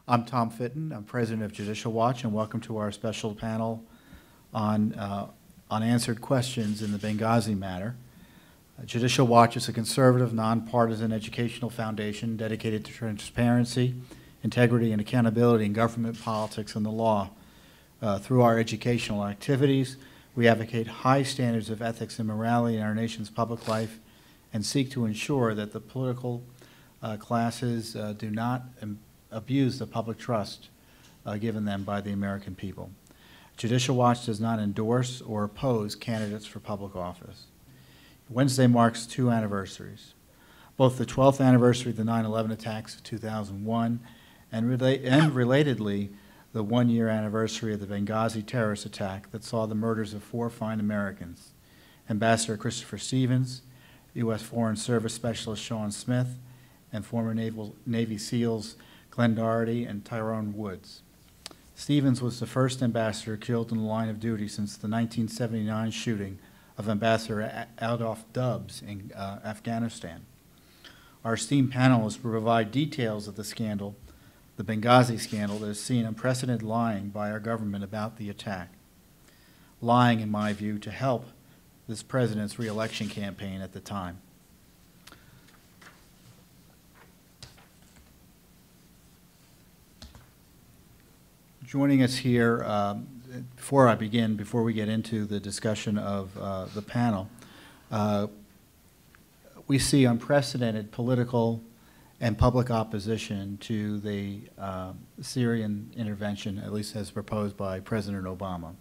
I'm Tom Fitton. I'm president of Judicial Watch, and welcome to our special panel on unanswered questions in the Benghazi matter. Judicial Watch is a conservative, nonpartisan educational foundation dedicated to transparency, integrity, and accountability in government, politics, and the law. Through our educational activities, we advocate high standards of ethics and morality in our nation's public life and seek to ensure that the political classes do not abuse the public trust given them by the American people. Judicial Watch does not endorse or oppose candidates for public office. Wednesday marks two anniversaries, both the 12th anniversary of the 9/11 attacks of 2001 and relatedly, the one-year anniversary of the Benghazi terrorist attack that saw the murders of 4 fine Americans, Ambassador Christopher Stevens, U.S. Foreign Service Specialist Sean Smith, and former Navy SEALs Glenn Doherty and Tyrone Woods. Stevens was the first ambassador killed in the line of duty since the 1979 shooting of Ambassador Adolph Dubs in Afghanistan. Our esteemed panelists will provide details of the scandal, the Benghazi scandal, that has seen unprecedented lying by our government about the attack. Lying, in my view, to help this president's re-election campaign at the time. Joining us here, before we get into the discussion of the panel, we see unprecedented political and public opposition to the Syrian intervention, at least as proposed by President Obama.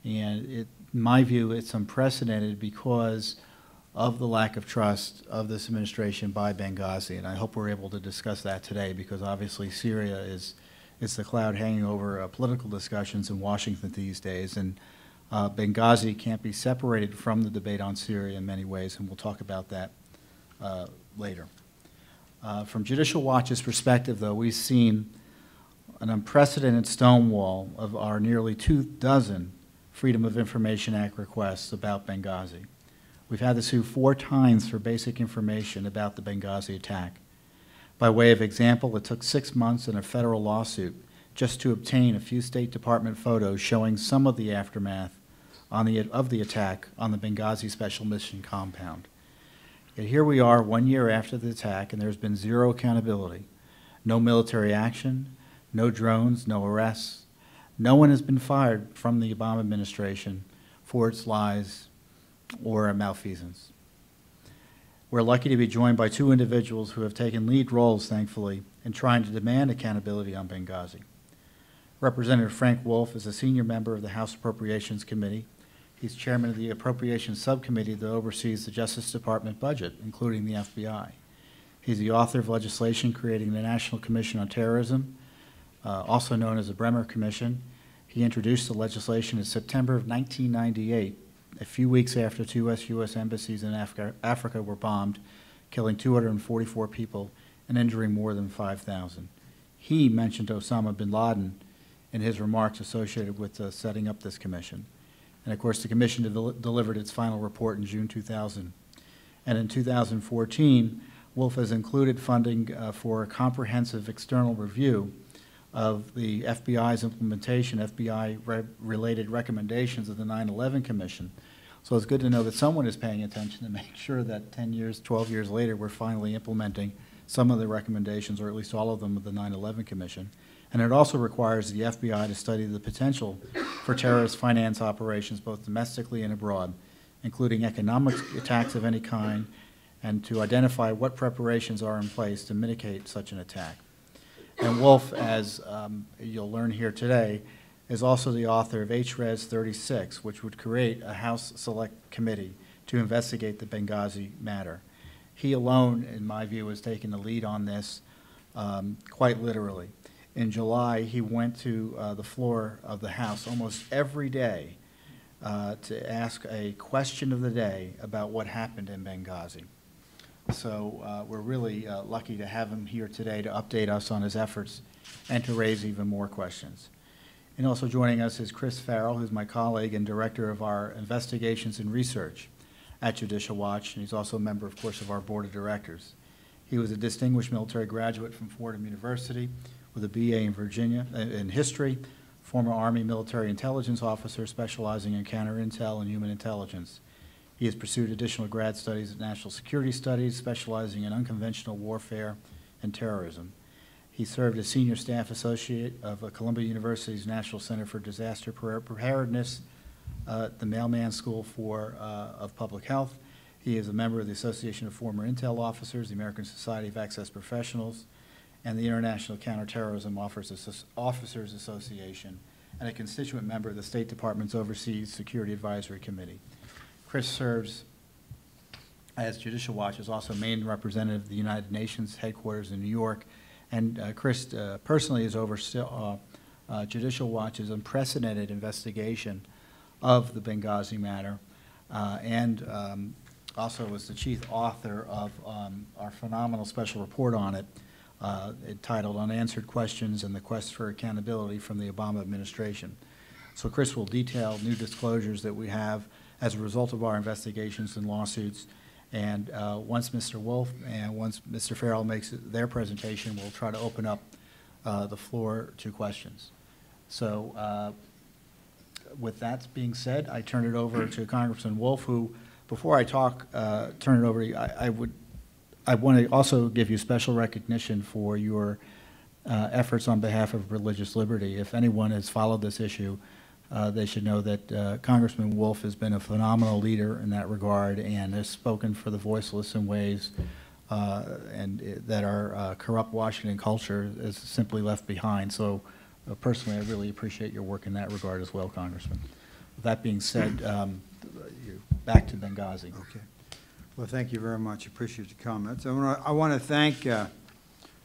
And in my view, it's unprecedented because of the lack of trust of this administration by Benghazi. And I hope we're able to discuss that today, because obviously Syria is the cloud hanging over political discussions in Washington these days. And Benghazi can't be separated from the debate on Syria in many ways, and we'll talk about that later. From Judicial Watch's perspective, though, we've seen an unprecedented stonewall of our nearly 24 Freedom of Information Act requests about Benghazi. We've had to sue 4 times for basic information about the Benghazi attack. By way of example, it took 6 months in a federal lawsuit just to obtain a few State Department photos showing some of the aftermath of the attack on the Benghazi Special Mission compound. Yet here we are 1 year after the attack, and there's been zero accountability. No military action, no drones, no arrests. No one has been fired from the Obama administration for its lies or malfeasance. We're lucky to be joined by 2 individuals who have taken lead roles, thankfully, in trying to demand accountability on Benghazi. Representative Frank Wolf is a senior member of the House Appropriations Committee. He's chairman of the Appropriations Subcommittee that oversees the Justice Department budget, including the FBI. He's the author of legislation creating the National Commission on Terrorism, also known as the Bremer Commission. He introduced the legislation in September of 1998, a few weeks after 2 U.S. embassies in Africa were bombed, killing 244 people and injuring more than 5,000. He mentioned Osama bin Laden in his remarks associated with setting up this commission. And of course, the commission delivered its final report in June 2000. And in 2014, Wolf has included funding for a comprehensive external review of the FBI's implementation, FBI-related recommendations of the 9/11 Commission. So it's good to know that someone is paying attention to make sure that 10 years, 12 years later, we're finally implementing some of the recommendations, or at least all of them, of the 9/11 Commission. And it also requires the FBI to study the potential for terrorist finance operations, both domestically and abroad, including economic attacks of any kind, and to identify what preparations are in place to mitigate such an attack. And Wolf, as you'll learn here today, is also the author of HRES 36, which would create a House Select Committee to investigate the Benghazi matter. He alone, in my view, has taken the lead on this quite literally. In July, he went to the floor of the House almost every day to ask a question of the day about what happened in Benghazi. So we're really lucky to have him here today to update us on his efforts and to raise even more questions. And also joining us is Chris Farrell, who's my colleague and director of our investigations and research at Judicial Watch, and he's also a member, of course, of our board of directors. He was a distinguished military graduate from Fordham University, with a BA in history, former Army military intelligence officer specializing in counterintel and human intelligence. He has pursued additional grad studies at National Security Studies, specializing in unconventional warfare and terrorism. He served as senior staff associate of Columbia University's National Center for Disaster Preparedness, the Mailman School of Public Health. He is a member of the Association of Former Intel Officers, the American Society of Access Professionals, and the International Counterterrorism Officers Association, and a constituent member of the State Department's Overseas Security Advisory Committee. Chris serves as Judicial Watch, is also main representative of the United Nations headquarters in New York, and Chris personally has oversaw Judicial Watch's unprecedented investigation of the Benghazi matter, and also was the chief author of our phenomenal special report on it, entitled Unanswered Questions and the Quest for Accountability from the Obama Administration. So Chris will detail new disclosures that we have as a result of our investigations and lawsuits. And once Mr. Wolf and once Mr. Farrell makes their presentation, we'll try to open up the floor to questions. So with that being said, I turn it over to Congressman Wolf, who, before I talk, turn it over to you, I want to also give you special recognition for your efforts on behalf of religious liberty. If anyone has followed this issue, they should know that Congressman Wolf has been a phenomenal leader in that regard and has spoken for the voiceless in ways that our corrupt Washington culture is simply left behind. So personally, I really appreciate your work in that regard as well, Congressman. With that being said, back to Benghazi. Okay. Well, thank you very much. Appreciate the comments. I want to thank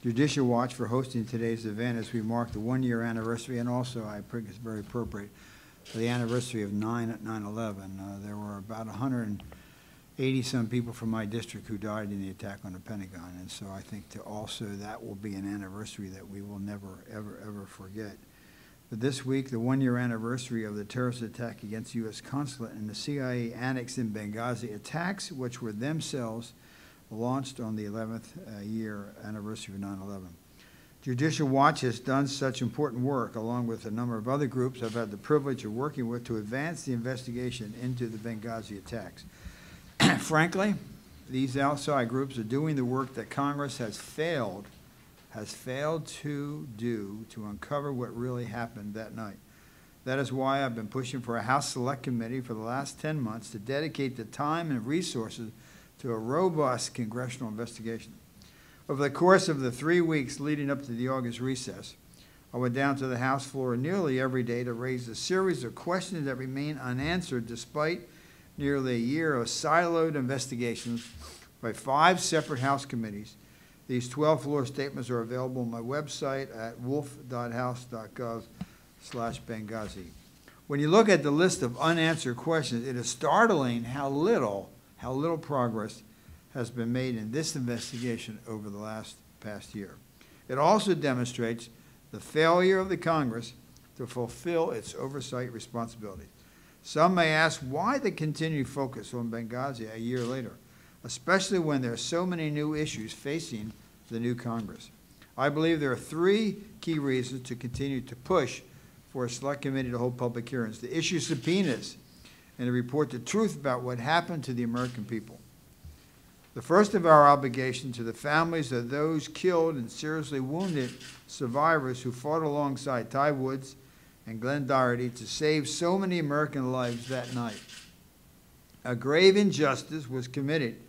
Judicial Watch for hosting today's event as we mark the one-year anniversary, and also, I think it's very appropriate, for the anniversary of 9/11. There were about 180-some people from my district who died in the attack on the Pentagon, and so I think that will be an anniversary that we will never, ever, ever forget. But this week, the one-year anniversary of the terrorist attack against the U.S. consulate and the CIA annex in Benghazi, attacks which were themselves launched on the 11th year anniversary of 9/11. Judicial Watch has done such important work, along with a number of other groups I've had the privilege of working with, to advance the investigation into the Benghazi attacks. Frankly, these outside groups are doing the work that Congress has failed to do to uncover what really happened that night. That is why I've been pushing for a House Select Committee for the last 10 months to dedicate the time and resources to a robust congressional investigation. Over the course of the 3 weeks leading up to the August recess, I went down to the House floor nearly every day to raise a series of questions that remain unanswered despite nearly a year of siloed investigations by 5 separate House committees. These 12-floor statements are available on my website at wolf.house.gov/Benghazi. When you look at the list of unanswered questions, it is startling how little progress has been made in this investigation over the past year. It also demonstrates the failure of the Congress to fulfill its oversight responsibilities. Some may ask why the continued focus on Benghazi a year later, especially when there are so many new issues facing the new Congress. I believe there are 3 key reasons to continue to push for a select committee to hold public hearings, to issue subpoenas, and to report the truth about what happened to the American people. The first of our obligations to the families of those killed and seriously wounded survivors who fought alongside Ty Woods and Glenn Doherty to save so many American lives that night. A grave injustice was committed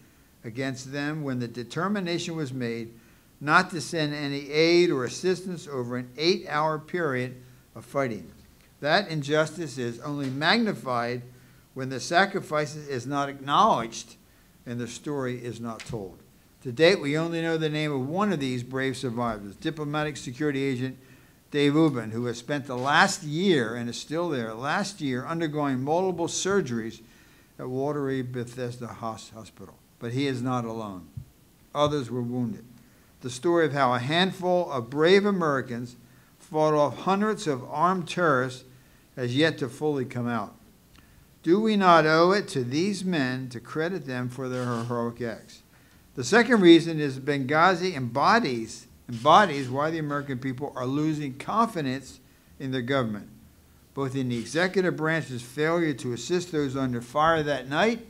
against them when the determination was made not to send any aid or assistance over an 8-hour period of fighting. That injustice is only magnified when the sacrifice is not acknowledged and the story is not told. To date, we only know the name of one of these brave survivors, diplomatic security agent Dave Ubben, who has spent the last year, and is still there, last year undergoing multiple surgeries at Walter Reed Bethesda Hospital. But he is not alone. Others were wounded. The story of how a handful of brave Americans fought off hundreds of armed terrorists has yet to fully come out. Do we not owe it to these men to credit them for their heroic acts? The second reason is Benghazi embodies embodies why the American people are losing confidence in their government, both in the executive branch's failure to assist those under fire that night,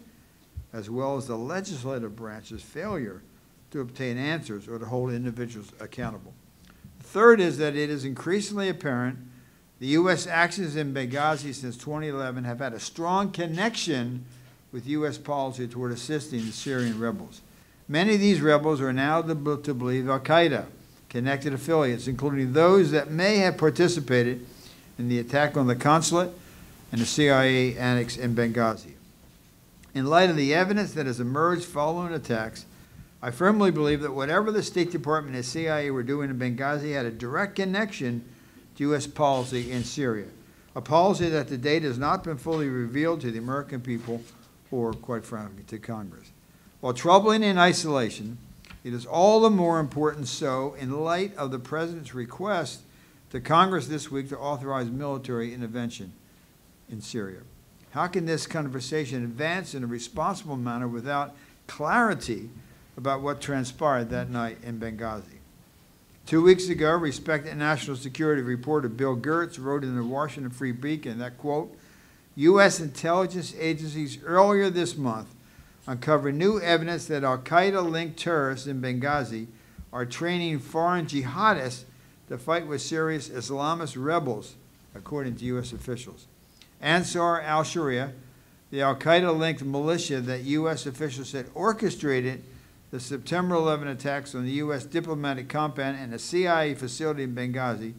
as well as the legislative branch's failure to obtain answers or to hold individuals accountable. The third is that it is increasingly apparent the U.S. actions in Benghazi since 2011 have had a strong connection with U.S. policy toward assisting the Syrian rebels. Many of these rebels are now to believe al-Qaeda connected affiliates, including those that may have participated in the attack on the consulate and the CIA annex in Benghazi. In light of the evidence that has emerged following attacks, I firmly believe that whatever the State Department and CIA were doing in Benghazi had a direct connection to U.S. policy in Syria, a policy that to date has not been fully revealed to the American people or, quite frankly, to Congress. While troubling in isolation, it is all the more important so in light of the President's request to Congress this week to authorize military intervention in Syria. How can this conversation advance in a responsible manner without clarity about what transpired that night in Benghazi? 2 weeks ago, respected national security reporter Bill Gertz wrote in the Washington Free Beacon that, quote, U.S. intelligence agencies earlier this month uncovered new evidence that al-Qaeda-linked terrorists in Benghazi are training foreign jihadists to fight with Syria's Islamist rebels, according to U.S. officials. Ansar al-Sharia, the al-Qaeda-linked militia that U.S. officials said orchestrated the September 11 attacks on the U.S. diplomatic compound and a CIA facility in Benghazi,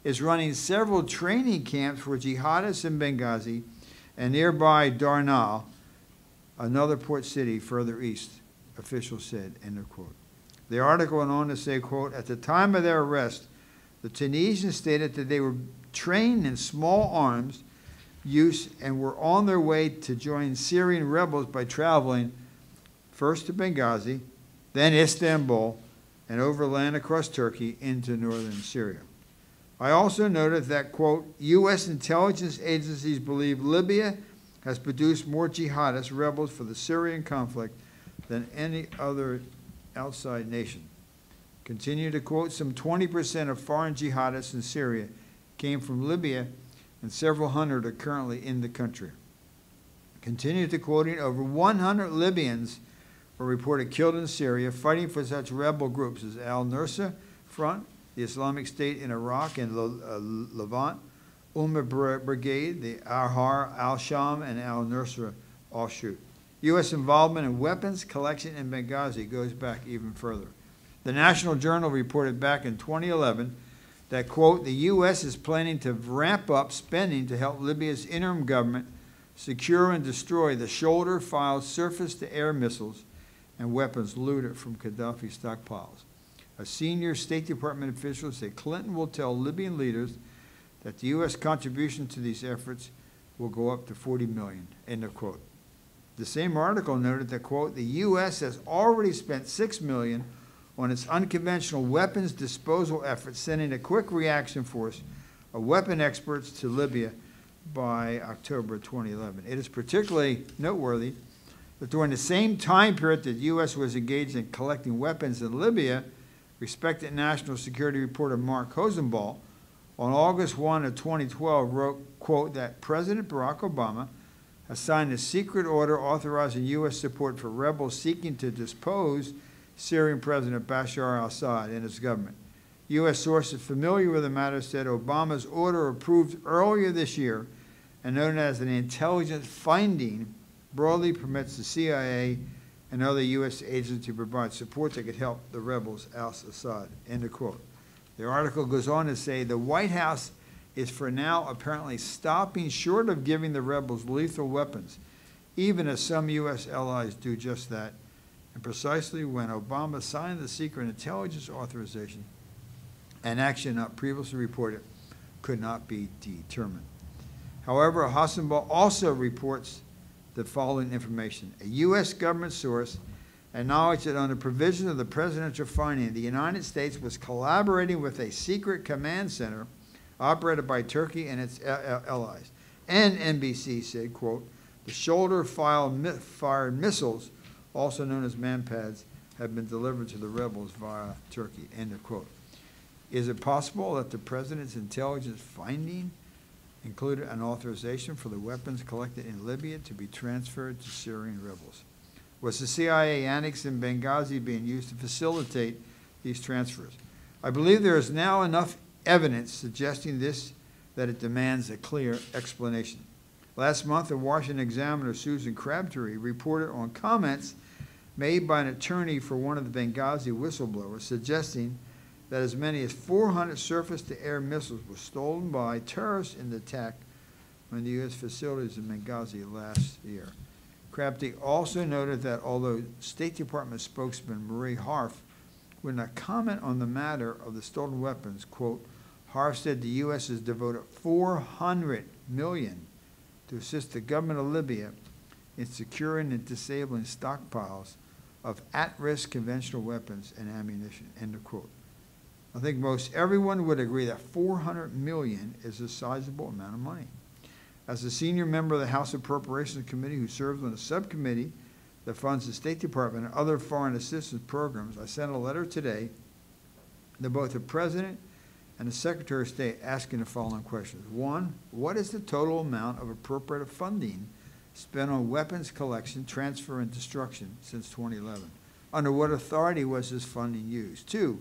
is running several training camps for jihadists in Benghazi and nearby Darna, another port city further east, officials said, end of quote. The article went on to say, quote, at the time of their arrest, the Tunisians stated that they were trained in small arms use and were on their way to join Syrian rebels by traveling first to Benghazi, then Istanbul, and overland across Turkey into northern Syria. I also noted that, quote, U.S. intelligence agencies believe Libya has produced more jihadist rebels for the Syrian conflict than any other outside nation. Continue to quote, some 20% of foreign jihadists in Syria came from Libya, and several hundred are currently in the country. Continue to quoting, over 100 Libyans were reported killed in Syria fighting for such rebel groups as al-Nusra Front, the Islamic State in Iraq and Levant, Brigade, the Ahrar al-Sham, and al-Nusra offshoot. U.S. involvement in weapons collection in Benghazi goes back even further. The National Journal reported back in 2011 that, quote, the U.S. is planning to ramp up spending to help Libya's interim government secure and destroy the shoulder-fired surface-to-air missiles and weapons looted from Gaddafi stockpiles. A senior State Department official said Clinton will tell Libyan leaders that the U.S. contribution to these efforts will go up to $40 million, end of quote. The same article noted that, quote, the U.S. has already spent $6 million on its unconventional weapons disposal efforts, sending a quick reaction force of weapon experts to Libya by October 2011. It is particularly noteworthy that during the same time period that the U.S. was engaged in collecting weapons in Libya, respected national security reporter Mark Rosenbaum on August 1 of 2012 wrote, quote, that President Barack Obama has signed a secret order authorizing U.S. support for rebels seeking to depose Syrian President Bashar al-Assad and his government. U.S. sources familiar with the matter said Obama's order approved earlier this year and known as an intelligence finding broadly permits the CIA and other U.S. agencies to provide support that could help the rebels oust Assad, end of quote. The article goes on to say the White House is for now apparently stopping short of giving the rebels lethal weapons, even as some U.S. allies do just that, and precisely when Obama signed the secret intelligence authorization, an action not previously reported could not be determined. However, Hassanbal also reports the following information. A U.S. government source acknowledged that under provision of the presidential finding, the United States was collaborating with a secret command center operated by Turkey and its allies. And NBC said, quote, the shoulder-fired missiles, also known as manpads, have been delivered to the rebels via Turkey, end of quote. Is it possible that the president's intelligence finding included an authorization for the weapons collected in Libya to be transferred to Syrian rebels? Was the CIA annex in Benghazi being used to facilitate these transfers? I believe there is now enough evidence suggesting this that it demands a clear explanation. Last month, the Washington Examiner, Susan Crabtree, reported on comments made by an attorney for one of the Benghazi whistleblowers suggesting that as many as 400 surface-to-air missiles were stolen by terrorists in the attack on the U.S. facilities in Benghazi last year. Crabtree also noted that although State Department spokesman Marie Harf would not comment on the matter of the stolen weapons, quote, Harf said the U.S. has devoted $400 million to assist the government of Libya in securing and disabling stockpiles of at-risk conventional weapons and ammunition, end of quote. I think most everyone would agree that $400 million is a sizable amount of money. As a senior member of the House Appropriations Committee who serves on a subcommittee that funds the State Department and other foreign assistance programs, I sent a letter today to both the President and the Secretary of State asking the following questions. One, what is the total amount of appropriated funding spent on weapons collection, transfer, and destruction since 2011? Under what authority was this funding used? Two,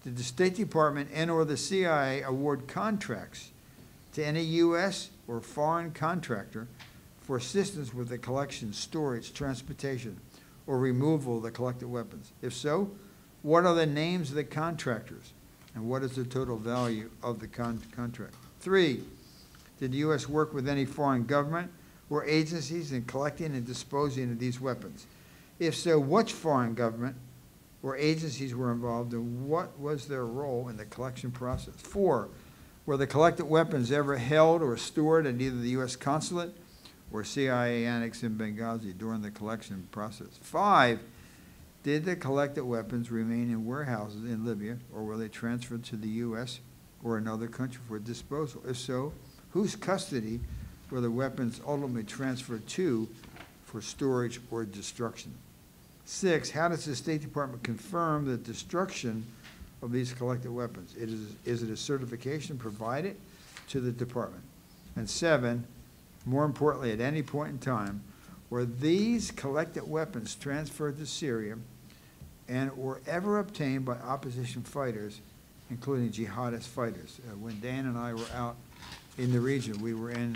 did the State Department and or the CIA award contracts to any U.S. or foreign contractor for assistance with the collection, storage, transportation, or removal of the collected weapons? If so, what are the names of the contractors, and what is the total value of the contract? Three, did the U.S. work with any foreign government or agencies in collecting and disposing of these weapons? If so, which foreign government or agencies were involved, and what was their role in the collection process? Four, were the collected weapons ever held or stored at either the U.S. consulate or CIA annex in Benghazi during the collection process? Five, did the collected weapons remain in warehouses in Libya, or were they transferred to the U.S. or another country for disposal? If so, whose custody were the weapons ultimately transferred to for storage or destruction? Six, how does the State Department confirm the destruction of these collected weapons? Is it a certification provided to the department? And seven, more importantly, at any point in time, were these collected weapons transferred to Syria and were ever obtained by opposition fighters, including jihadist fighters? When Dan and I were out in the region, we were in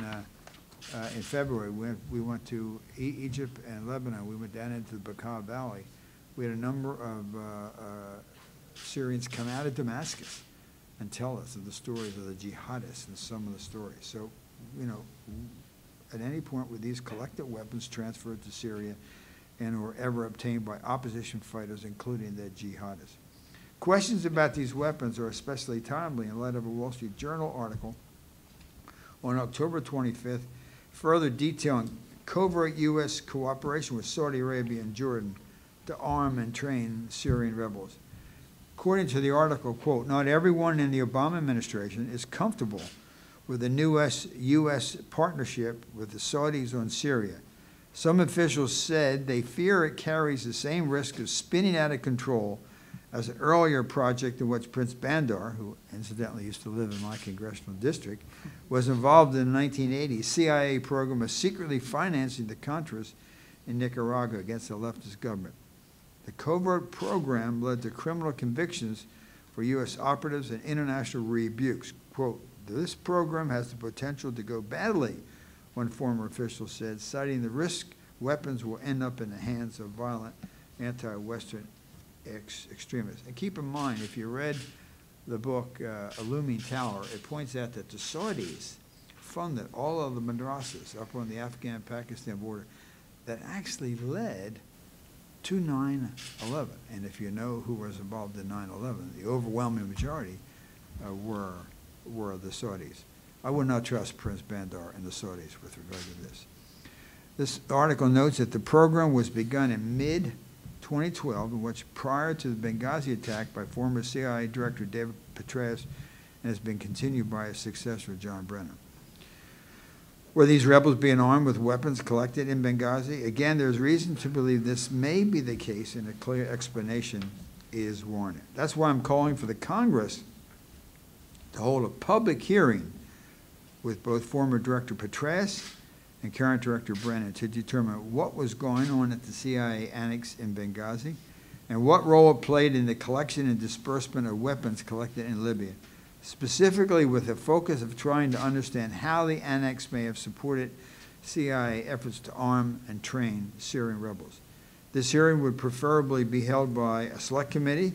February, we went to Egypt and Lebanon. We went down into the Bekaa Valley. We had a number of Syrians come out of Damascus and tell us of the stories of the jihadists and some of the stories. So, you know, at any point were these collected weapons transferred to Syria and were ever obtained by opposition fighters, including the jihadists? Questions about these weapons are especially timely in light of a Wall Street Journal article on October 25th, further detailing covert U.S. cooperation with Saudi Arabia and Jordan to arm and train Syrian rebels. According to the article, quote, not everyone in the Obama administration is comfortable with the new U.S. partnership with the Saudis on Syria. Some officials said they fear it carries the same risk of spinning out of control as an earlier project in which Prince Bandar, who incidentally used to live in my congressional district, was involved in the 1980s CIA program of secretly financing the Contras in Nicaragua against the leftist government. The covert program led to criminal convictions for U.S. operatives and international rebukes. Quote, this program has the potential to go badly, one former official said, citing the risk weapons will end up in the hands of violent anti-Western extremists. And keep in mind, if you read the book A Looming Tower, it points out that the Saudis funded all of the madrasas up on the Afghan-Pakistan border that actually led to 9/11. And if you know who was involved in 9/11, the overwhelming majority were the Saudis. I would not trust Prince Bandar and the Saudis with regard to this. This article notes that the program was begun in mid-2012, in which prior to the Benghazi attack by former CIA Director David Petraeus, and has been continued by his successor, John Brennan. Were these rebels being armed with weapons collected in Benghazi? Again, there's reason to believe this may be the case, and a clear explanation is warranted. That's why I'm calling for the Congress to hold a public hearing with both former Director Petraeus and current Director Brennan to determine what was going on at the CIA annex in Benghazi and what role it played in the collection and disbursement of weapons collected in Libya, specifically with a focus of trying to understand how the annex may have supported CIA efforts to arm and train Syrian rebels. This hearing would preferably be held by a select committee,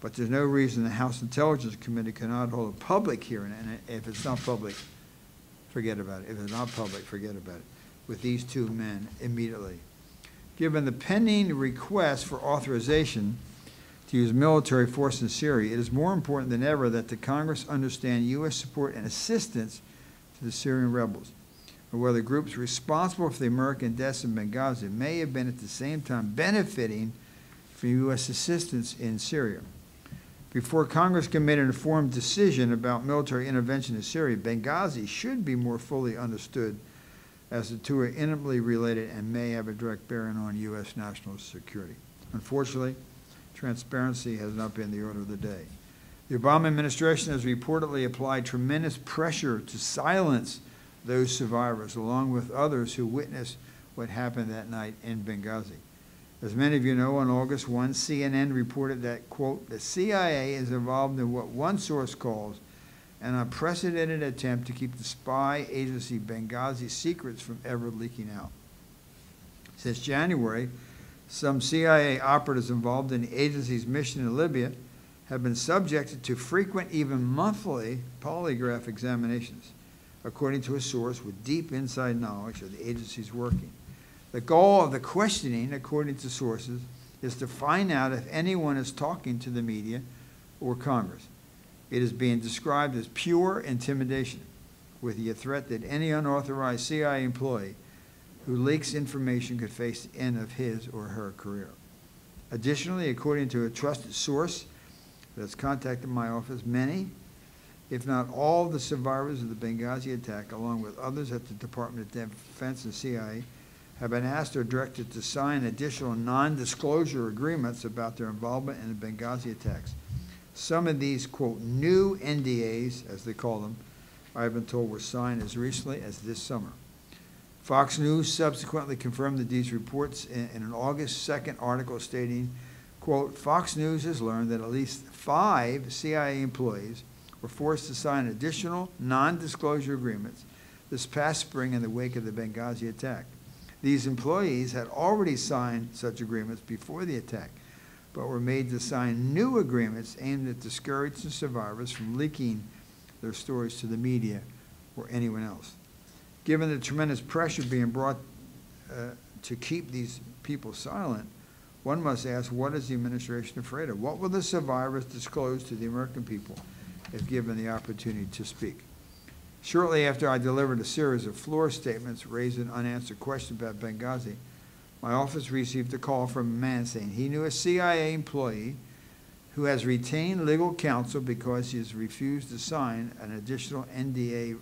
but there's no reason the House Intelligence Committee cannot hold a public hearing, and if it's not public, forget about it. If it's not public, forget about it, with these two men immediately. Given the pending request for authorization to use military force in Syria, it is more important than ever that the Congress understand U.S. support and assistance to the Syrian rebels, or whether groups responsible for the American deaths in Benghazi may have been at the same time benefiting from U.S. assistance in Syria. Before Congress can make an informed decision about military intervention in Syria, Benghazi should be more fully understood, as the two are intimately related and may have a direct bearing on U.S. national security. Unfortunately, transparency has not been the order of the day. The Obama administration has reportedly applied tremendous pressure to silence those survivors, along with others who witnessed what happened that night in Benghazi. As many of you know, on August 1, CNN reported that, quote, the CIA is involved in what one source calls an unprecedented attempt to keep the spy agency Benghazi secrets from ever leaking out. Since January, some CIA operatives involved in the agency's mission in Libya have been subjected to frequent, even monthly, polygraph examinations, according to a source with deep inside knowledge of the agency's working. The goal of the questioning, according to sources, is to find out if anyone is talking to the media or Congress. It is being described as pure intimidation, with the threat that any unauthorized CIA employee who leaks information could face the end of his or her career. Additionally, according to a trusted source that has contacted my office, many, if not all, the survivors of the Benghazi attack, along with others at the Department of Defense and CIA, have been asked or directed to sign additional non-disclosure agreements about their involvement in the Benghazi attacks. Some of these, quote, new NDAs, as they call them, I've been told were signed as recently as this summer. Fox News subsequently confirmed that these reports in an August 2nd article stating, quote, Fox News has learned that at least 5 CIA employees were forced to sign additional non-disclosure agreements this past spring in the wake of the Benghazi attack. These employees had already signed such agreements before the attack, but were made to sign new agreements aimed at discouraging survivors from leaking their stories to the media or anyone else. Given the tremendous pressure being brought to keep these people silent, one must ask, what is the administration afraid of? What will the survivors disclose to the American people if given the opportunity to speak? Shortly after I delivered a series of floor statements raising unanswered questions about Benghazi, my office received a call from a man saying he knew a CIA employee who has retained legal counsel because he has refused to sign an additional NDA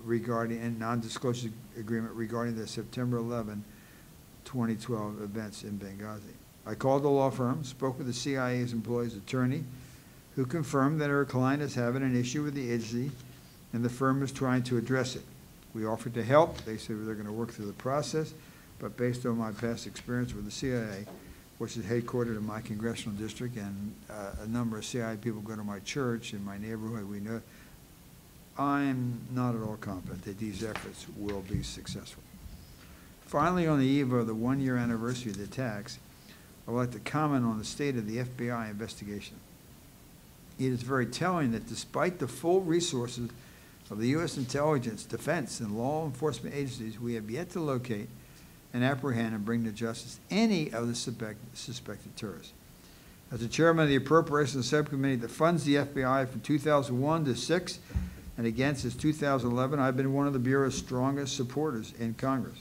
regarding a non-disclosure agreement regarding the September 11, 2012 events in Benghazi. I called the law firm, spoke with the CIA's employee's attorney, who confirmed that her client is having an issue with the agency and the firm is trying to address it. We offered to help. They said they're going to work through the process, but based on my past experience with the CIA, which is headquartered in my congressional district, and a number of CIA people go to my church in my neighborhood, we know, I'm not at all confident that these efforts will be successful. Finally, on the eve of the one-year anniversary of the attacks, I would like to comment on the state of the FBI investigation. It is very telling that despite the full resources of the U.S. intelligence, defense, and law enforcement agencies, we have yet to locate and apprehend and bring to justice any of the suspected terrorists. As the chairman of the Appropriations Subcommittee that funds the FBI from 2001 to 6 and again since 2011, I've been one of the Bureau's strongest supporters in Congress.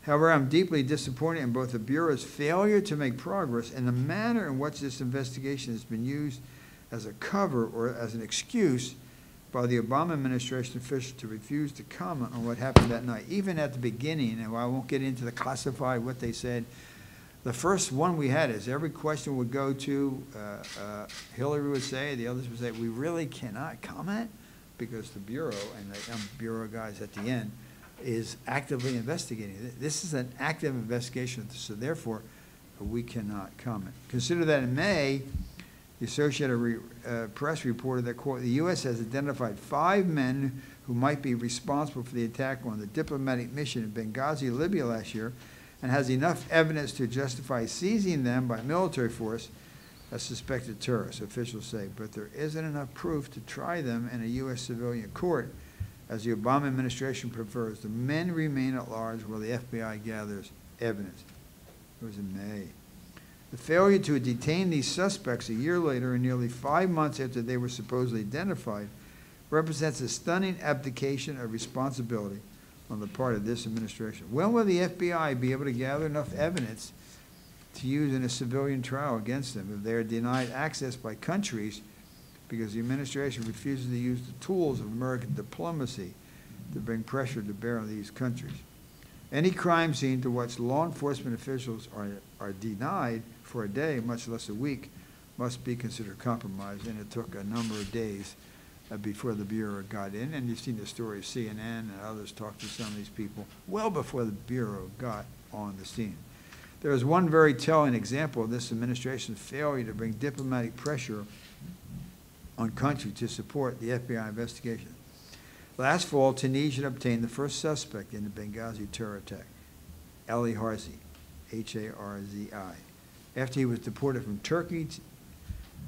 However, I'm deeply disappointed in both the Bureau's failure to make progress and the manner in which this investigation has been used as a cover or as an excuse by the Obama administration officials to refuse to comment on what happened that night. Even at the beginning, and I won't get into the classified, what they said, The first one we had is every question would go to, Hillary would say, the others would say, we really cannot comment because the Bureau, and the Bureau guys at the end, is actively investigating. This is an active investigation, so therefore, we cannot comment. Consider that in May, the Associated Press reported that, quote, the U.S. has identified 5 men who might be responsible for the attack on the diplomatic mission in Benghazi, Libya last year, and has enough evidence to justify seizing them by military force as suspected terrorists, officials say. But there isn't enough proof to try them in a U.S. civilian court, as the Obama administration prefers. The men remain at large while the FBI gathers evidence. It was in May. The failure to detain these suspects a year later and nearly 5 months after they were supposedly identified represents a stunning abdication of responsibility on the part of this administration. When will the FBI be able to gather enough evidence to use in a civilian trial against them if they are denied access by countries because the administration refuses to use the tools of American diplomacy to bring pressure to bear on these countries? Any crime scene to which law enforcement officials are denied for a day, much less a week, must be considered compromised, and it took a number of days before the Bureau got in, and you've seen the story of CNN and others talk to some of these people well before the Bureau got on the scene. There is one very telling example of this administration's failure to bring diplomatic pressure on countries to support the FBI investigation. Last fall, Tunisia obtained the first suspect in the Benghazi terror attack, Ali Harzi, H-A-R-Z-I, after he was deported from Turkey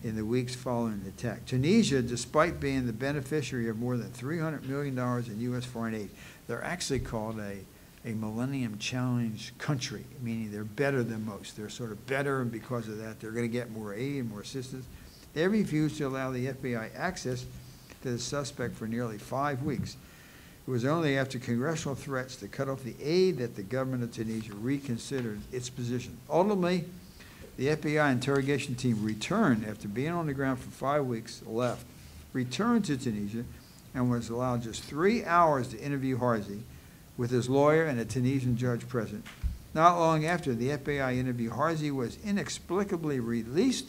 in the weeks following the attack. Tunisia, despite being the beneficiary of more than $300 million in U.S. foreign aid, they're actually called a Millennium Challenge country, meaning they're better than most. They're sort of better, and because of that, they're going to get more aid and more assistance. They refused to allow the FBI access to the suspect for nearly 5 weeks. It was only after congressional threats to cut off the aid that the government of Tunisia reconsidered its position. Ultimately, the FBI interrogation team returned after being on the ground for 5 weeks, returned to Tunisia, and was allowed just 3 hours to interview Harzi with his lawyer and a Tunisian judge present. Not long after the FBI interview, Harzi was inexplicably released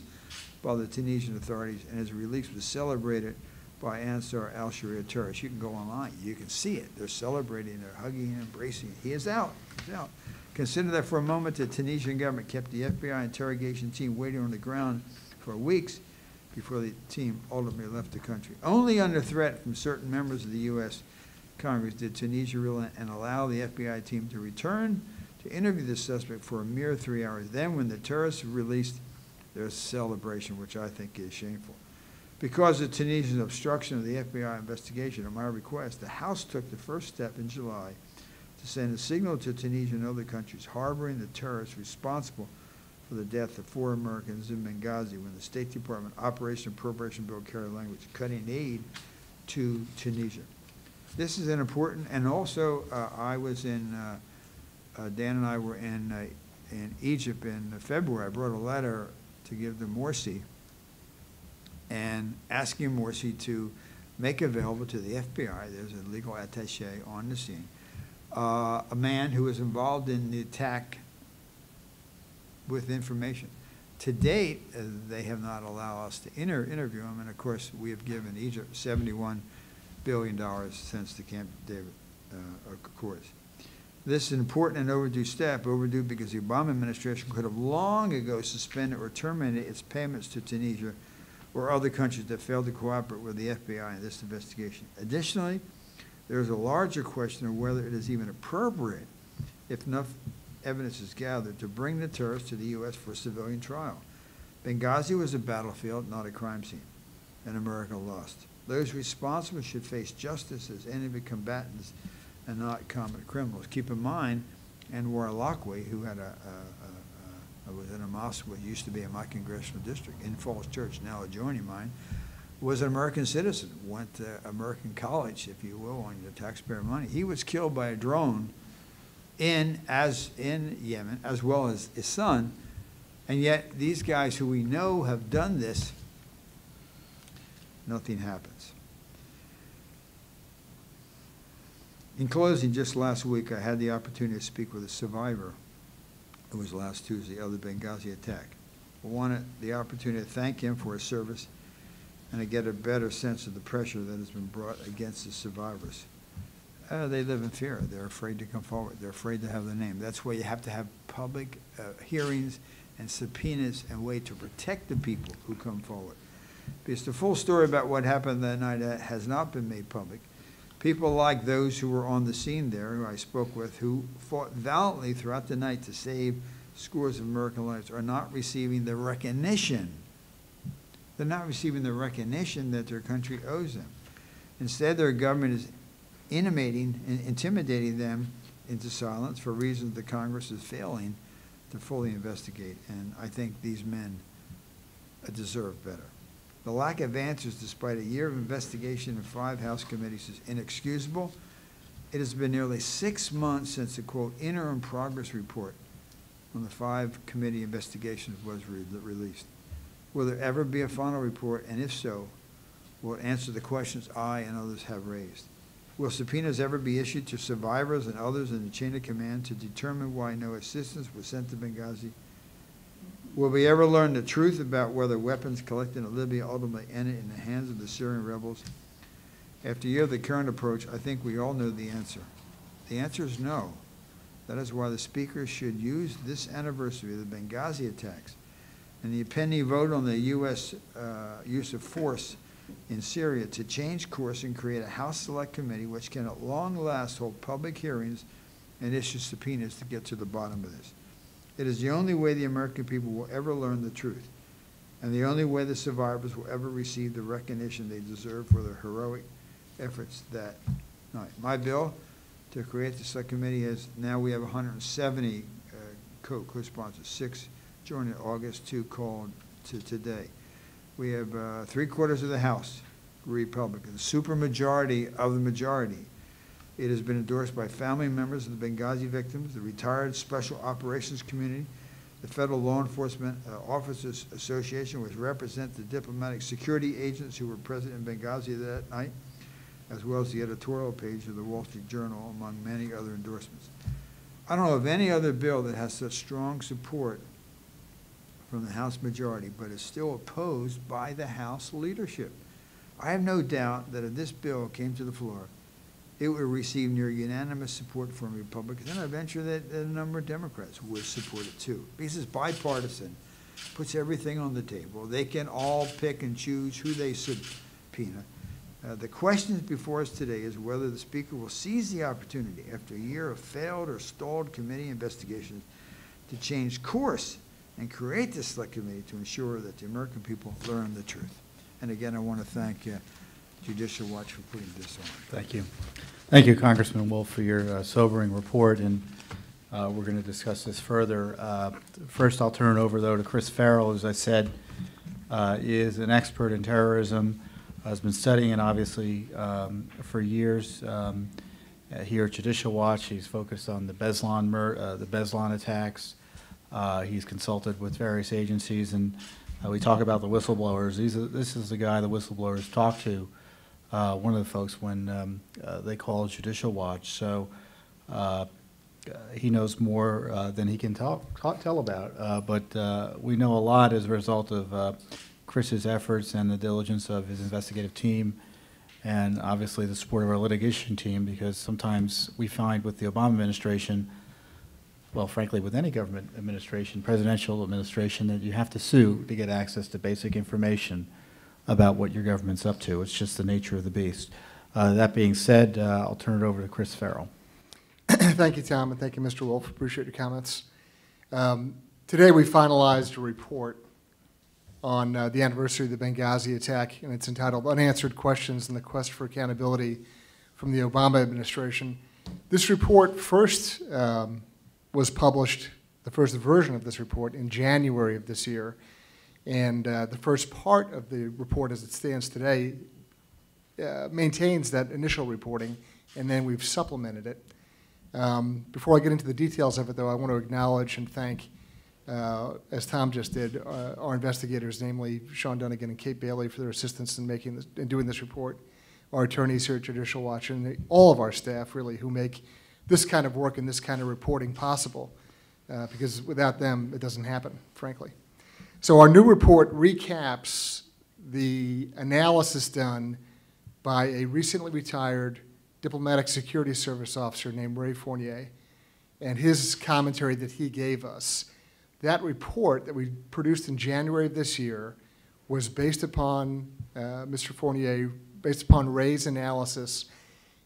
by the Tunisian authorities, and his release was celebrated by Ansar al-Sharia terrorists. You can go online. You can see it. They're celebrating. They're hugging and embracing. He is out. He's out. Consider that for a moment the Tunisian government kept the FBI interrogation team waiting on the ground for weeks before the team ultimately left the country. Only under threat from certain members of the U.S. Congress did Tunisia relent and allow the FBI team to return to interview the suspect for a mere 3 hours. Then when the terrorists were released, there's a celebration, which I think is shameful. Because of Tunisia's obstruction of the FBI investigation at my request, the House took the first step in July to send a signal to Tunisia and other countries harboring the terrorists responsible for the death of 4 Americans in Benghazi when the State Department Operation Appropriation Bill carried language cutting aid to Tunisia. This is an important, and also I was in, Dan and I were in Egypt in February. I brought a letter to give to Morsi and asking Morsi to make available to the FBI, there's a legal attaché on the scene, a man who was involved in the attack with information. To date, they have not allowed us to interview him, and of course we have given Egypt $71 billion since the Camp David Accords. This is an important and overdue step, overdue because the Obama administration could have long ago suspended or terminated its payments to Tunisia or other countries that failed to cooperate with the FBI in this investigation. Additionally, there is a larger question of whether it is even appropriate, if enough evidence is gathered, to bring the terrorists to the U.S. for a civilian trial. Benghazi was a battlefield, not a crime scene, and America lost. Those responsible should face justice as enemy combatants and not common criminals. Keep in mind, Anwar al-Awlaki, who had was in a mosque what used to be in my congressional district, in Falls Church, now adjoining mine, was an American citizen, went to American college, if you will, on your taxpayer money. He was killed by a drone in Yemen, as well as his son, and yet these guys who we know have done this, nothing happens. In closing, just last week I had the opportunity to speak with a survivor it was last Tuesday, of the Benghazi attack. I wanted the opportunity to thank him for his service and to get a better sense of the pressure that has been brought against the survivors. They live in fear. They're afraid to come forward. They're afraid to have their name. That's why you have to have public hearings and subpoenas and way to protect the people who come forward. Because the full story about what happened that night has not been made public. People like those who were on the scene there, who I spoke with, who fought valiantly throughout the night to save scores of American lives, are not receiving the recognition. They're not receiving the recognition that their country owes them. Instead, their government is intimidating them into silence for reasons the Congress is failing to fully investigate. And I think these men deserve better. The lack of answers, despite a year of investigation in 5 House committees, is inexcusable. It has been nearly 6 months since the, quote, interim progress report on the 5 committee investigations was released. Will there ever be a final report? And if so, will it answer the questions I and others have raised? Will subpoenas ever be issued to survivors and others in the chain of command to determine why no assistance was sent to Benghazi? Will we ever learn the truth about whether weapons collected in Libya ultimately ended in the hands of the Syrian rebels? After a year of the current approach, I think we all know the answer. The answer is no. That is why the Speaker should use this anniversary of the Benghazi attacks and the impending vote on the U.S. Use of force in Syria to change course and create a House Select Committee which can at long last hold public hearings and issue subpoenas to get to the bottom of this. It is the only way the American people will ever learn the truth, and the only way the survivors will ever receive the recognition they deserve for their heroic efforts that night. My bill to create the Select Committee has, now we have 170 co-sponsors, 6 joined in August, 2 called to today. We have 3/4 of the House Republican, the supermajority of the majority. It has been endorsed by family members of the Benghazi victims, the retired Special Operations Community, the Federal Law Enforcement Officers Association, which represent the diplomatic security agents who were present in Benghazi that night, as well as the editorial page of the Wall Street Journal, among many other endorsements. I don't know of any other bill that has such strong support from the House majority, but is still opposed by the House leadership. I have no doubt that if this bill came to the floor, it would receive near unanimous support from Republicans, and I venture that a number of Democrats would support it too. Because it's bipartisan, puts everything on the table. They can all pick and choose who they subpoena. The questions before us today is whether the Speaker will seize the opportunity after a year of failed or stalled committee investigations to change course and create this Select Committee to ensure that the American people learn the truth. And again, I want to thank Judicial Watch for putting this on. Thank you. Thank you, Congressman Wolf, for your sobering report, and we're going to discuss this further. First, I'll turn it over, though, to Chris Farrell, as I said, is an expert in terrorism, has been studying it, obviously, for years. Here at Judicial Watch, he's focused on the Beslan attacks. He's consulted with various agencies, and we talk about the whistleblowers. This is the guy the whistleblowers talk to, one of the folks when they call Judicial Watch. So he knows more than he can tell about. But we know a lot as a result of Chris's efforts and the diligence of his investigative team, and obviously the support of our litigation team, because sometimes we find with the Obama administration, well, frankly, with any government administration, presidential administration, that you have to sue to get access to basic information about what your government's up to. It's just the nature of the beast. That being said, I'll turn it over to Chris Farrell. Thank you, Tom, and thank you, Mr. Wolf. Appreciate your comments. Today we finalized a report on the anniversary of the Benghazi attack, and it's entitled Unanswered Questions and the Quest for Accountability from the Obama Administration. This report first was published, the first version of this report, in January of this year. And the first part of the report as it stands today maintains that initial reporting, and then we've supplemented it. Before I get into the details of it, though, I want to acknowledge and thank, as Tom just did, our investigators, namely Sean Dunnigan and Kate Bailey, for their assistance in making this, in doing this report, our attorneys here at Judicial Watch, and all of our staff, really, who make this kind of work and this kind of reporting possible. because without them, it doesn't happen, frankly. So our new report recaps the analysis done by a recently retired diplomatic security service officer named Ray Fournier, and his commentary that he gave us. That report that we produced in January of this year was based upon Mr. Fournier, based upon Ray's analysis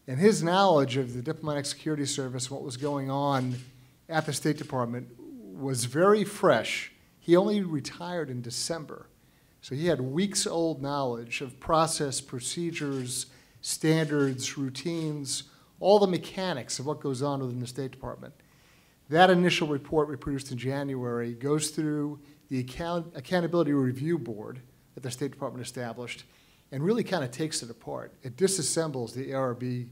and his knowledge of the diplomatic security service, what was going on at the State Department was very fresh. He only retired in December, so he had weeks-old knowledge of process, procedures, standards, routines, all the mechanics of what goes on within the State Department. That initial report we produced in January goes through the Accountability Review Board that the State Department established and really kind of takes it apart. It disassembles the ARB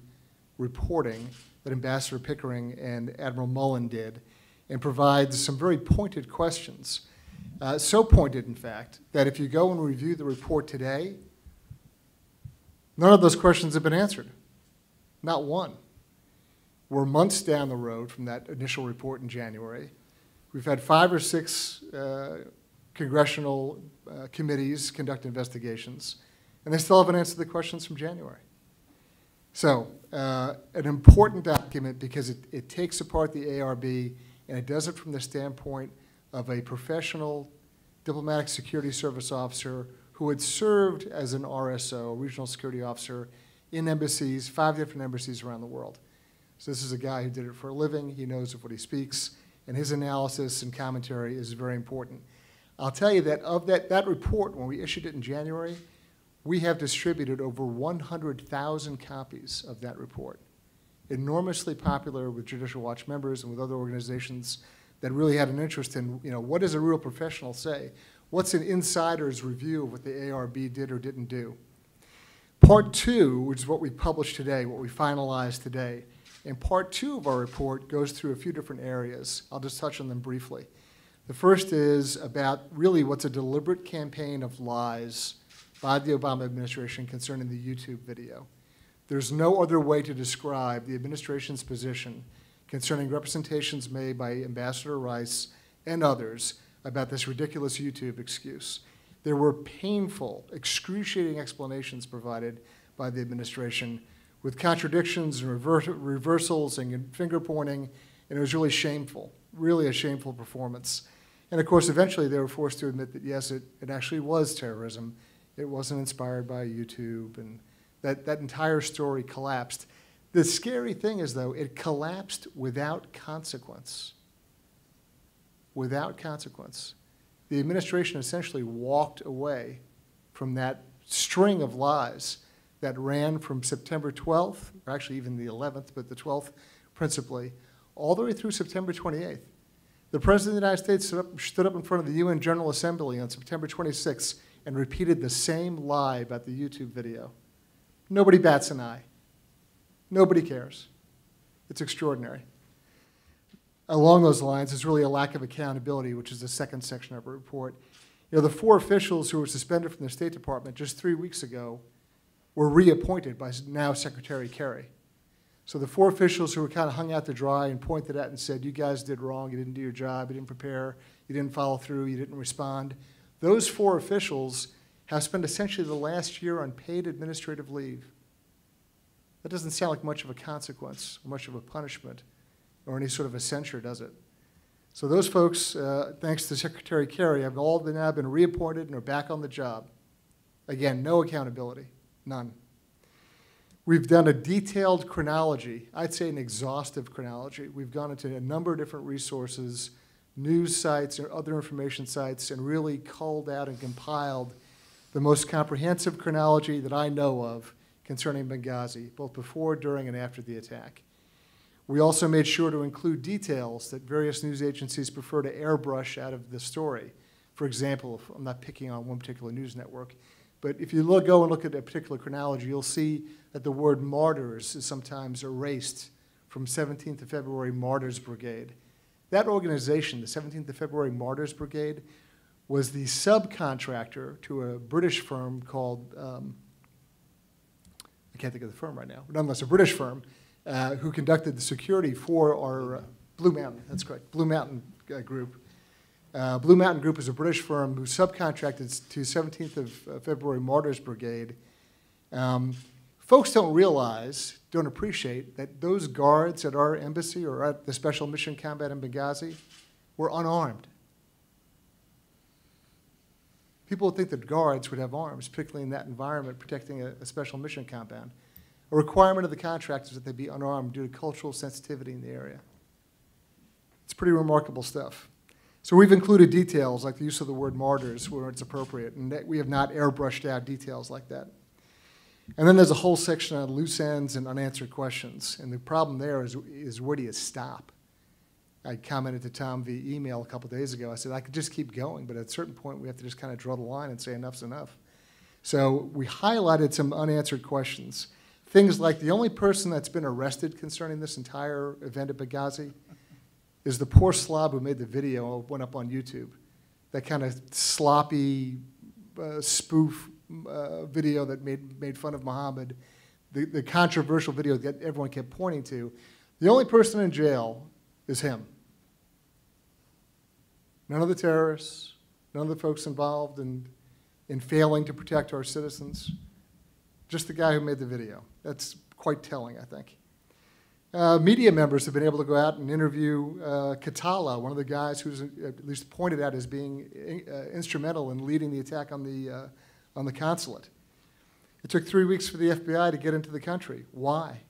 reporting that Ambassador Pickering and Admiral Mullen did and provides some very pointed questions. So pointed, in fact, that if you go and review the report today, none of those questions have been answered. Not one. We're months down the road from that initial report in January. We've had 5 or 6 congressional committees conduct investigations, and they still haven't answered the questions from January. So, an important document because it takes apart the ARB, and it does it from the standpoint of a professional diplomatic security service officer who had served as an RSO, regional security officer, in embassies, 5 different embassies around the world. So this is a guy who did it for a living. He knows of what he speaks, and his analysis and commentary is very important. I'll tell you that of that report, when we issued it in January, we have distributed over 100,000 copies of that report. Enormously popular with Judicial Watch members and with other organizations that really had an interest in, what does a real professional say? What's an insider's review of what the ARB did or didn't do? Part 2, which is what we published today, what we finalized today, and Part 2 of our report goes through a few different areas. I'll just touch on them briefly. The first is about really what's a deliberate campaign of lies by the Obama administration concerning the YouTube video. There's no other way to describe the administration's position concerning representations made by Ambassador Rice and others about this ridiculous YouTube excuse. There were painful, excruciating explanations provided by the administration with contradictions and reversals and finger-pointing, and it was really shameful, really a shameful performance. And of course, eventually they were forced to admit that, yes, it actually was terrorism. It wasn't inspired by YouTube, and that entire story collapsed. The scary thing is, though, it collapsed without consequence. Without consequence. The administration essentially walked away from that string of lies that ran from September 12th, or actually even the 11th, but the 12th principally, all the way through September 28th. The President of the United States stood up in front of the UN General Assembly on September 26th and repeated the same lie about the YouTube video. Nobody bats an eye. Nobody cares. It's extraordinary. Along those lines is really a lack of accountability, which is the second section of our report. The 4 officials who were suspended from the State Department just 3 weeks ago were reappointed by now Secretary Kerry. So the 4 officials who were kind of hung out to dry and pointed at and said, you guys did wrong, you didn't do your job, you didn't prepare, you didn't follow through, you didn't respond. Those 4 officials have spent essentially the last year on paid administrative leave. That doesn't sound like much of a consequence, or much of a punishment, or any sort of a censure, does it? So those folks, thanks to Secretary Kerry, have all now been reappointed and are back on the job. Again, no accountability, none. We've done a detailed chronology, I'd say an exhaustive chronology. We've gone into a number of different resources, news sites or other information sites, and really culled out and compiled the most comprehensive chronology that I know of concerning Benghazi, both before, during, and after the attack. We also made sure to include details that various news agencies prefer to airbrush out of the story. For example, I'm not picking on one particular news network, but if you go and look at a particular chronology, you'll see that the word martyrs is sometimes erased from 17th of February Martyrs Brigade. That organization, the 17th of February Martyrs Brigade, was the subcontractor to a British firm called, I can't think of the firm right now, but nonetheless a British firm who conducted the security for our Blue Mountain, that's correct, Blue Mountain Group. Blue Mountain Group is a British firm who subcontracted to 17th of February Martyrs Brigade. Folks don't realize, don't appreciate, that those guards at our embassy or at the Special Mission Combat in Benghazi were unarmed. People would think that guards would have arms, particularly in that environment, protecting a special mission compound. A requirement of the contract is that they be unarmed due to cultural sensitivity in the area. It's pretty remarkable stuff. So we've included details like the use of the word martyrs where it's appropriate, and that we have not airbrushed out details like that. And then there's a whole section on loose ends and unanswered questions. And the problem there is where do you stop? I commented to Tom via email a couple days ago. I said I could just keep going, but at a certain point we have to just kind of draw the line and say enough's enough. So we highlighted some unanswered questions. Things like the only person that's been arrested concerning this entire event at Benghazi is the poor slob who made the video, went up on YouTube. That kind of sloppy spoof video that made fun of Muhammad, the controversial video that everyone kept pointing to. The only person in jail is him. None of the terrorists, none of the folks involved in failing to protect our citizens, just the guy who made the video. That's quite telling, I think. Media members have been able to go out and interview Katala, one of the guys who's at least pointed out as being instrumental in leading the attack on the consulate. It took 3 weeks for the FBI to get into the country. Why?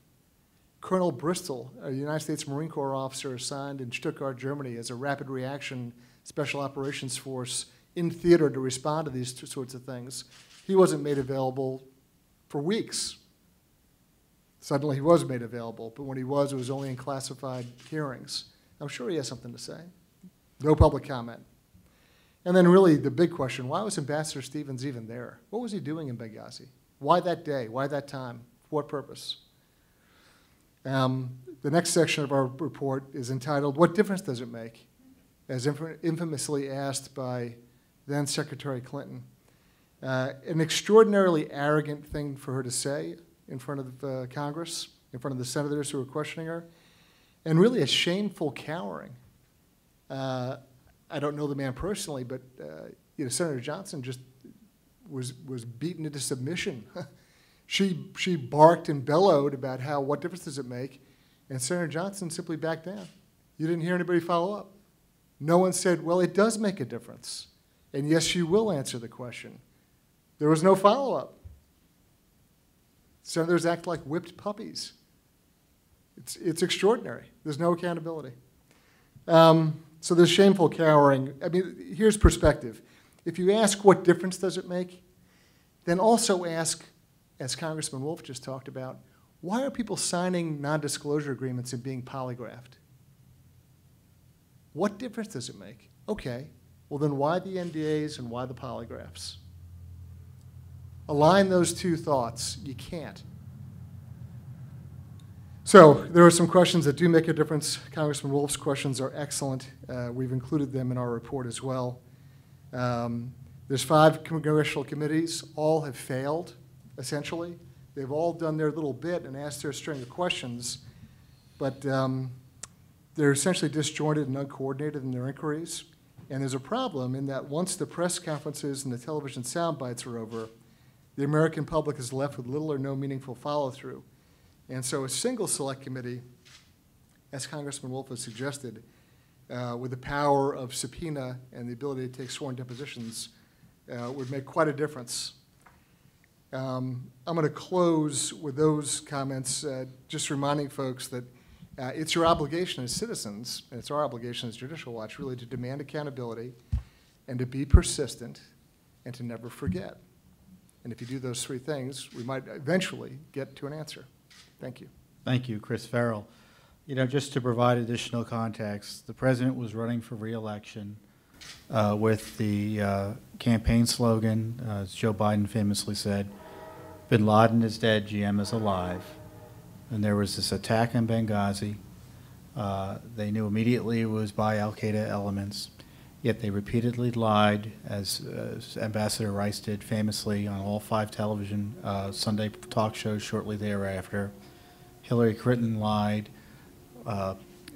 Colonel Bristol, a United States Marine Corps officer assigned in Stuttgart, Germany as a rapid reaction special operations force in theater to respond to these sorts of things, he wasn't made available for weeks. Suddenly he was made available, but when he was, it was only in classified hearings. I'm sure he has something to say. No public comment. And then really the big question, why was Ambassador Stevens even there? What was he doing in Benghazi? Why that day? Why that time? For what purpose? The next section of our report is entitled, What Difference Does It Make? As infamously asked by then Secretary Clinton. An extraordinarily arrogant thing for her to say in front of Congress, in front of the senators who were questioning her, and really a shameful cowering. I don't know the man personally, but Senator Johnson just was beaten into submission. She barked and bellowed about what difference does it make, and Senator Johnson simply backed down. You didn't hear anybody follow up. No one said, well, it does make a difference, and yes, you will answer the question. There was no follow-up. Senators act like whipped puppies. It's extraordinary. There's no accountability. So there's shameful cowering. I mean, here's perspective. If you ask what difference does it make, then also ask, as Congressman Wolf just talked about, why are people signing non-disclosure agreements and being polygraphed? What difference does it make? Okay, well then why the NDAs and why the polygraphs? Align those two thoughts. You can't. So there are some questions that do make a difference. Congressman Wolf's questions are excellent. We've included them in our report as well. There's 5 congressional committees. All have failed, essentially. They've all done their little bit and asked their string of questions, but they're essentially disjointed and uncoordinated in their inquiries. And there's a problem in that once the press conferences and the television sound bites are over, the American public is left with little or no meaningful follow-through. And so a single select committee, as Congressman Wolf has suggested, with the power of subpoena and the ability to take sworn depositions, would make quite a difference. I'm going to close with those comments, just reminding folks that it's your obligation as citizens, and it's our obligation as Judicial Watch, really to demand accountability and to be persistent and to never forget. And if you do those 3 things, we might eventually get to an answer. Thank you. Thank you, Chris Farrell. You know, just to provide additional context, the president was running for re-election with the campaign slogan, as Joe Biden famously said, Bin Laden is dead, GM is alive. And there was this attack in Benghazi. They knew immediately it was by al-Qaeda elements, yet they repeatedly lied, as Ambassador Rice did famously on all 5 television Sunday talk shows shortly thereafter. Hillary Clinton lied.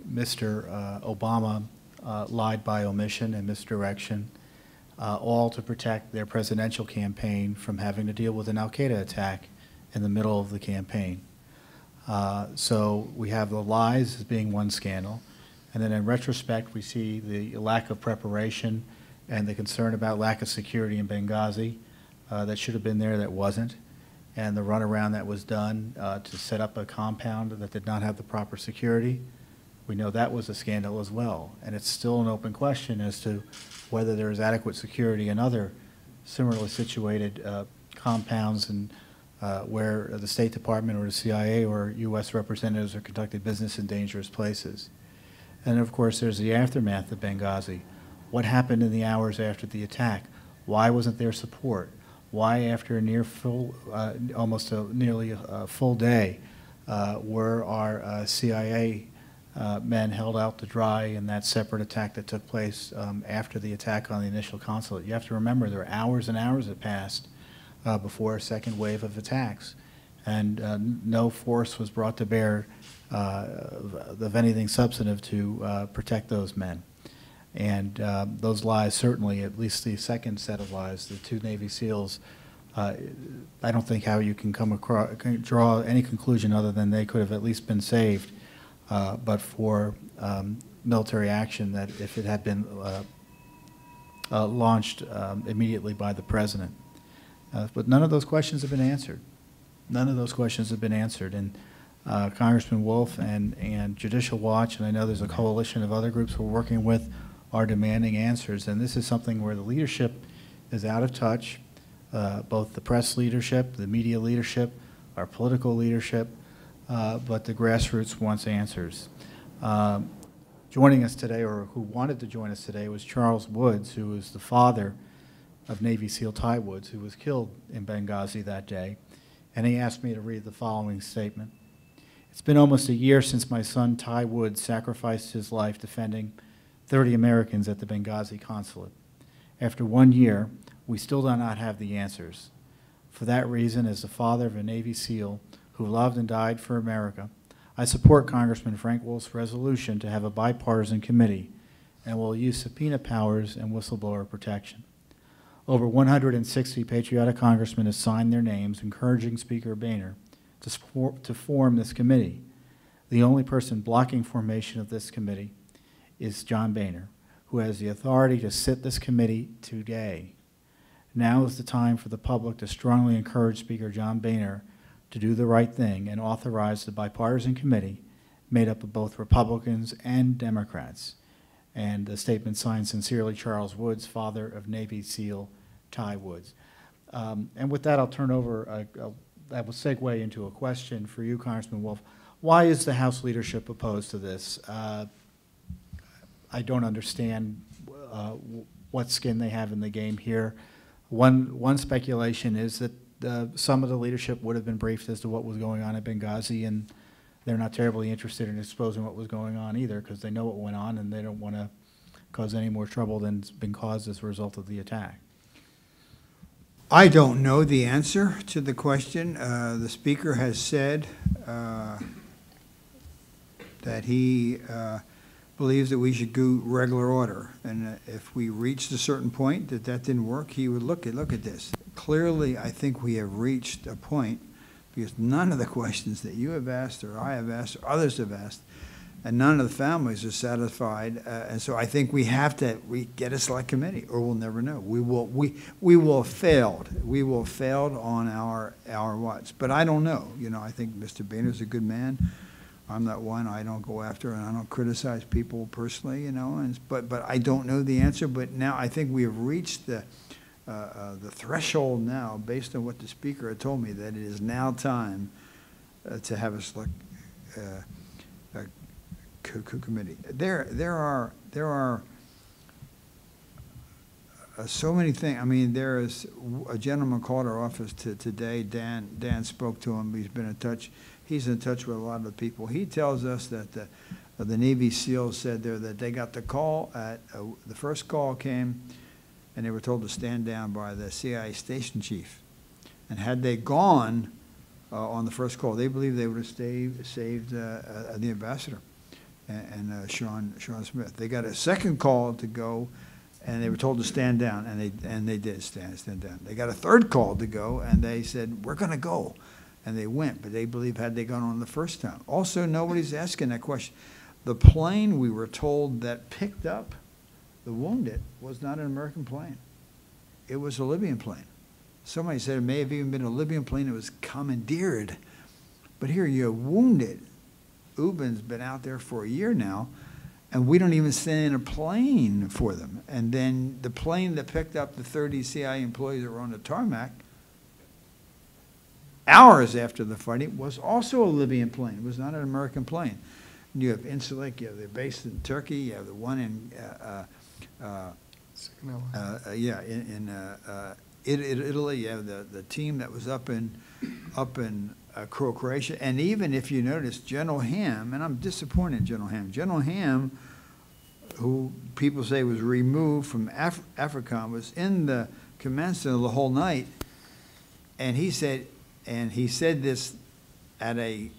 Mr. Obama lied by omission and misdirection, all to protect their presidential campaign from having to deal with an al-Qaeda attack in the middle of the campaign. So we have the lies as being one scandal, and then in retrospect we see the lack of preparation and the concern about lack of security in Benghazi that should have been there that wasn't, and the runaround that was done to set up a compound that did not have the proper security. We know that was a scandal as well, and it's still an open question as to whether there is adequate security in other similarly situated compounds and where the State Department or the CIA or U.S. representatives are conducting business in dangerous places. And of course, there's the aftermath of Benghazi. What happened in the hours after the attack? Why wasn't there support? Why, after a nearly a full day, were our CIA men held out to dry in that separate attack that took place after the attack on the initial consulate? You have to remember there were hours and hours that passed before a second wave of attacks, and no force was brought to bear of anything substantive to protect those men. And those lies, certainly, at least the second set of lies, the two Navy SEALs, I don't think how you can draw any conclusion other than they could have at least been saved, but for military action that if it had been launched immediately by the President. But none of those questions have been answered. None of those questions have been answered. And Congressman Wolf and Judicial Watch, and I know there's a coalition of other groups we're working with, are demanding answers. And this is something where the leadership is out of touch, both the press leadership, the media leadership, our political leadership, but the grassroots wants answers. Joining us today, or who wanted to join us today, was Charles Woods, who is the father of Navy SEAL Ty Woods, who was killed in Benghazi that day. And he asked me to read the following statement. It's been almost a year since my son Ty Woods sacrificed his life defending 30 Americans at the Benghazi consulate. After 1 year, we still do not have the answers. For that reason, as the father of a Navy SEAL who loved and died for America, I support Congressman Frank Wolf's resolution to have a bipartisan committee and will use subpoena powers and whistleblower protection. Over 160 patriotic congressmen have signed their names encouraging Speaker Boehner to form this committee. The only person blocking formation of this committee is John Boehner, who has the authority to sit this committee today. Now is the time for the public to strongly encourage Speaker John Boehner to do the right thing and authorize the bipartisan committee made up of both Republicans and Democrats. And the statement signed, sincerely, Charles Woods, father of Navy SEAL Ty Woods. And with that, I'll turn over, that will segue into a question for you, Congressman Wolf. Why is the House leadership opposed to this? I don't understand what skin they have in the game here. One speculation is that some of the leadership would have been briefed as to what was going on at Benghazi, and they're not terribly interested in exposing what was going on either, because they know what went on and they don't want to cause any more trouble than's been caused as a result of the attack. I don't know the answer to the question. The Speaker has said that he believes that we should go regular order, and if we reached a certain point that didn't work, he would look at this. Clearly, I think we have reached a point, because none of the questions that you have asked or I have asked or others have asked, and none of the families are satisfied, and so I think we have to get a select committee, or we'll never know. We will have failed. We will have failed on our watch. But I don't know. You know, I think Mr. Boehner's a good man. I'm not one. I don't go after and I don't criticize people personally. You know, but I don't know the answer. But now I think we have reached the threshold now, based on what the Speaker had told me, that it is now time to have a select committee. There are so many things. I mean, there is a gentleman called our office today. Dan spoke to him. He's been in touch. He's in touch with a lot of the people. He tells us that the Navy SEALs said there that they got the call at the first call came, and they were told to stand down by the CIA station chief. And had they gone on the first call, they believe they would have saved the ambassador. and Sean Smith. They got a second call to go, and they were told to stand down, and they did stand down. They got a third call to go, and they said, we're going to go. And they went, but they believe had they gone on the first time. Also, nobody's asking that question. The plane, we were told, that picked up the wounded was not an American plane. It was a Libyan plane. Somebody said it may have even been a Libyan plane that was commandeered. But here you're wounded. Ubin's been out there for a year now, and we don't even send in a plane for them. And then the plane that picked up the 30 CIA employees that were on the tarmac, hours after the fighting, was also a Libyan plane. It was not an American plane. And you have Incirlik, you have the base in Turkey, you have the one in Italy, you have the team that was up in Croatia, and even if you notice, General Ham, and I'm disappointed in General Ham, who people say was removed from AFRICOM, was in the command center the whole night, and he said this at a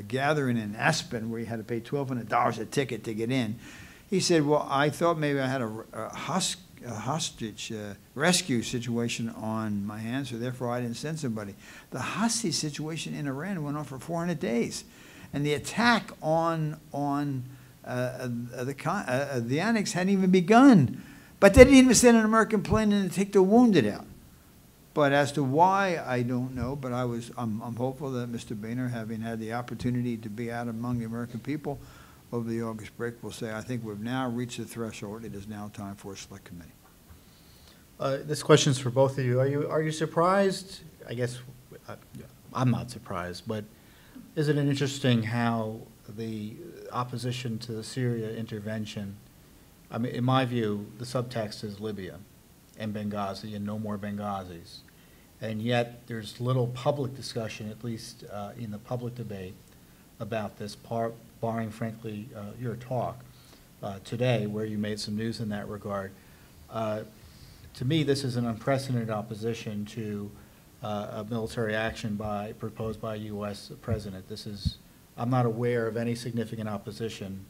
gathering in Aspen where you had to pay $1,200 a ticket to get in. He said, well, I thought maybe I had a hostage rescue situation on my hands, so therefore I didn't send somebody. The hostage situation in Iran went on for 400 days. And the attack on the annex hadn't even begun. But they didn't even send an American plane in to take the wounded out. But as to why, I don't know, but I'm hopeful that Mr. Boehner, having had the opportunity to be out among the American people over the August break, will say, I think we've now reached the threshold. It is now time for a select committee. This question's for both of you. Are you surprised? I guess I'm not surprised, but isn't it interesting how the opposition to the Syria intervention, I mean, in my view, the subtext is Libya and Benghazi and no more Benghazis. And yet there's little public discussion, at least in the public debate, about this, barring, frankly, your talk today, where you made some news in that regard. To me, this is an unprecedented opposition to a military action proposed by a U.S. president. I'm not aware of any significant opposition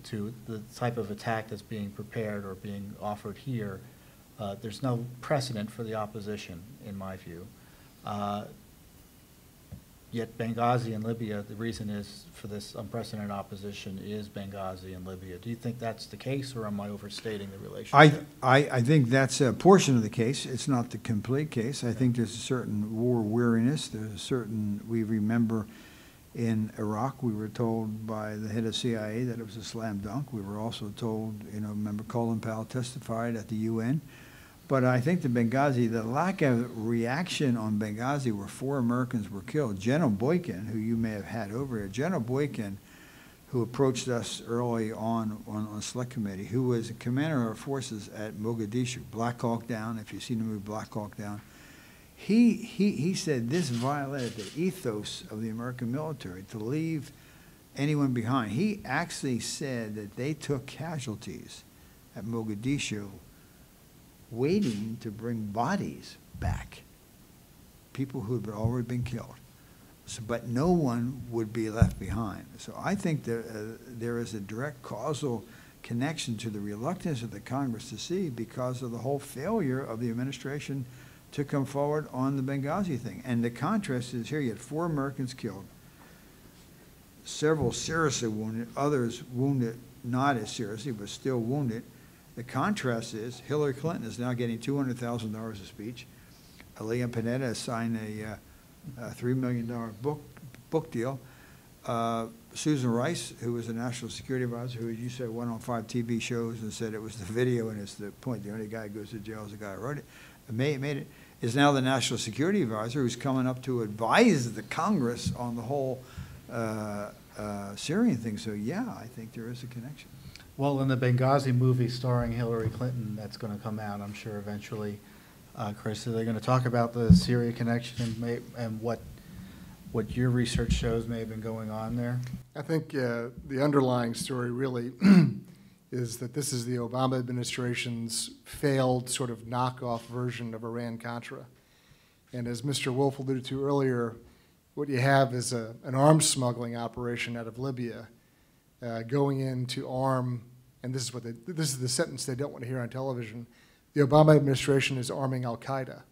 to the type of attack that's being prepared or being offered here. There's no precedent for the opposition, in my view. Yet Benghazi and Libya, the reason is for this unprecedented opposition is Benghazi and Libya. Do you think that's the case, or am I overstating the relationship? I think that's a portion of the case. It's not the complete case. I think there's a certain war weariness. There's a certain, we remember in Iraq, we were told by the head of CIA that it was a slam dunk. We were also told, remember Colin Powell testified at the UN. But I think the Benghazi, the lack of reaction on Benghazi where 4 Americans were killed. General Boykin, who you may have had over here, General Boykin, who approached us early on a select committee, who was a commander of our forces at Mogadishu, Black Hawk Down, if you've seen the movie Black Hawk Down. He said this violated the ethos of the American military, to leave anyone behind. He actually said that they took casualties at Mogadishu waiting to bring bodies back, people who had already been killed. So, but no one would be left behind. So I think there is a direct causal connection to the reluctance of the Congress to see, because of the whole failure of the administration to come forward on the Benghazi thing. And the contrast is here, you had 4 Americans killed, several seriously wounded, others wounded not as seriously, but still wounded. The contrast is Hillary Clinton is now getting $200,000 a speech. Leon Panetta has signed a $3 million book deal. Susan Rice, who was a national security advisor, who, you said, went on 5 TV shows and said it was the video and it's the point. The only guy who goes to jail is the guy who wrote it. Made it. Is now the national security advisor who's coming up to advise the Congress on the whole Syrian thing. So, yeah, I think there is a connection. Well, in the Benghazi movie starring Hillary Clinton that's going to come out, I'm sure, eventually, Chris, are they going to talk about the Syria connection and what your research shows may have been going on there? I think the underlying story really is that this is the Obama administration's failed sort of knockoff version of Iran-Contra. And as Mr. Wolf alluded to earlier, what you have is an arms smuggling operation out of Libya going in to arm, and this is the sentence they don't want to hear on television, the Obama administration is arming al-Qaeda.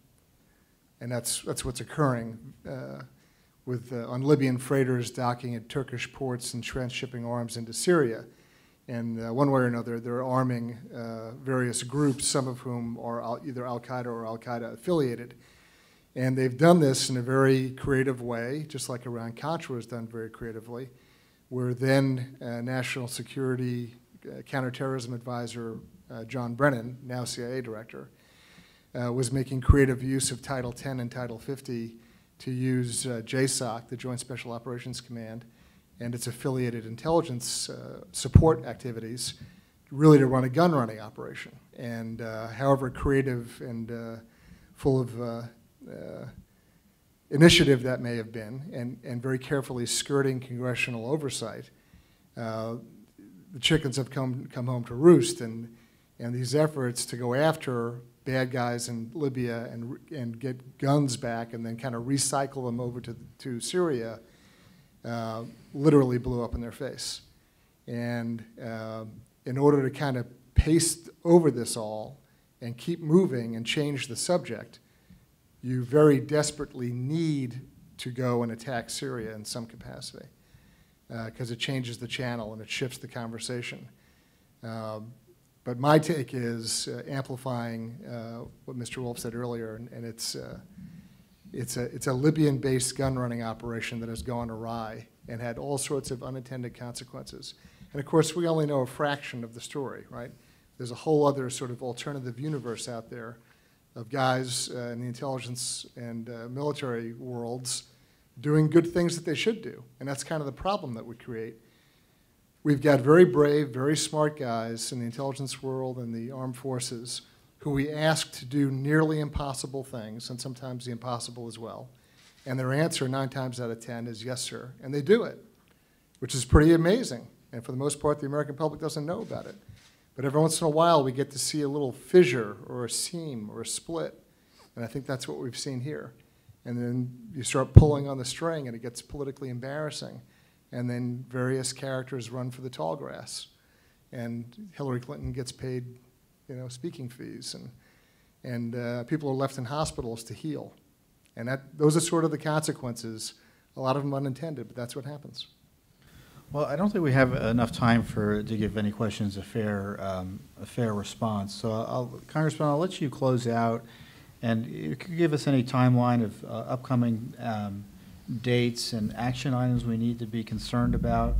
And that's what's occurring on Libyan freighters docking at Turkish ports and transshipping arms into Syria. And one way or another, they're arming various groups, some of whom are either al-Qaeda or al-Qaeda affiliated. And they've done this in a very creative way, just like Iran-Contra was done very creatively, where then National Security Counterterrorism Advisor John Brennan, now CIA Director, was making creative use of Title 10 and Title 50 to use JSOC, the Joint Special Operations Command, and its affiliated intelligence support activities, really to run a gun-running operation. And however creative and full of initiative that may have been, and very carefully skirting congressional oversight, the chickens have come home to roost, and these efforts to go after bad guys in Libya and get guns back and then kind of recycle them over to Syria literally blew up in their face. And in order to kind of paste over this all and keep moving and change the subject, you very desperately need to go and attack Syria in some capacity because it changes the channel and it shifts the conversation. But my take is amplifying what Mr. Wolf said earlier, and it's a Libyan-based gun-running operation that has gone awry and had all sorts of unintended consequences. And of course, we only know a fraction of the story, right? There's a whole other sort of alternative universe out there of guys in the intelligence and military worlds doing good things that they should do. And that's kind of the problem that we create. We've got very brave, very smart guys in the intelligence world and the armed forces who we ask to do nearly impossible things, and sometimes the impossible as well. And their answer 9 times out of 10 is yes, sir. And they do it, which is pretty amazing. And for the most part, the American public doesn't know about it. But every once in a while, we get to see a little fissure or a seam or a split. And I think that's what we've seen here. And then you start pulling on the string, and it gets politically embarrassing. And then various characters run for the tall grass. And Hillary Clinton gets paid, speaking fees. And people are left in hospitals to heal. And those are sort of the consequences, a lot of them unintended, but that's what happens. Well, I don't think we have enough time to give any questions a fair response. So, Congressman, I'll let you close out, and you could give us any timeline of upcoming dates and action items we need to be concerned about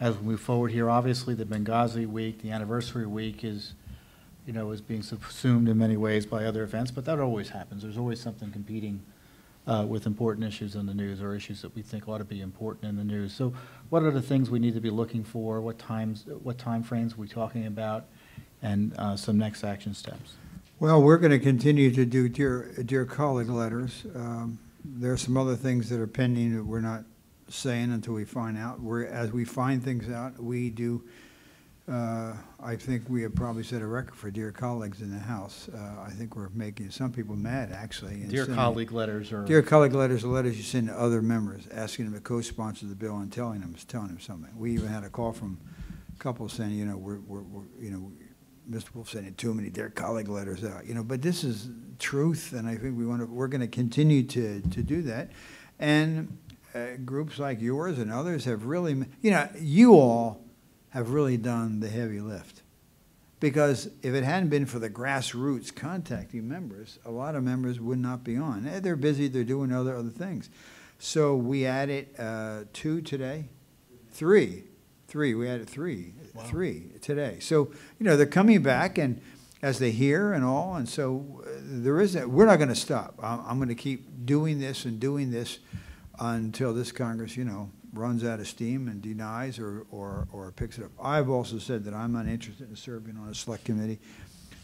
as we move forward here. Obviously, the Benghazi week, the anniversary week, is being subsumed in many ways by other events, but that always happens. There's always something competing with important issues in the news, or issues that we think ought to be important in the news. So what are the things we need to be looking for? What time frames are we talking about? And some next action steps. Well, we're going to continue to do dear colleague letters. There are some other things that are pending that we're not saying until we find out. As we find things out, we do. I think we have probably set a record for dear colleagues in the House. I think we're making some people mad, actually. Dear colleague letters are... Dear colleague letters are letters you send to other members, asking them to co-sponsor the bill and telling them something. We even had a call from a couple saying, Mr. Wolf sending too many dear colleague letters out. But this is truth, and I think we're going to continue to do that. And groups like yours and others have really, you all have really done the heavy lift. Because if it hadn't been for the grassroots contacting members, a lot of members would not be on. They're busy, they're doing other things. So we added 2 today, 3. We added 3, wow. 3 today. So, they're coming back, and as they hear and all, and so we're not going to stop. I'm going to keep doing this until this Congress, runs out of steam and denies or picks it up. I've also said that I'm not interested in serving on a select committee.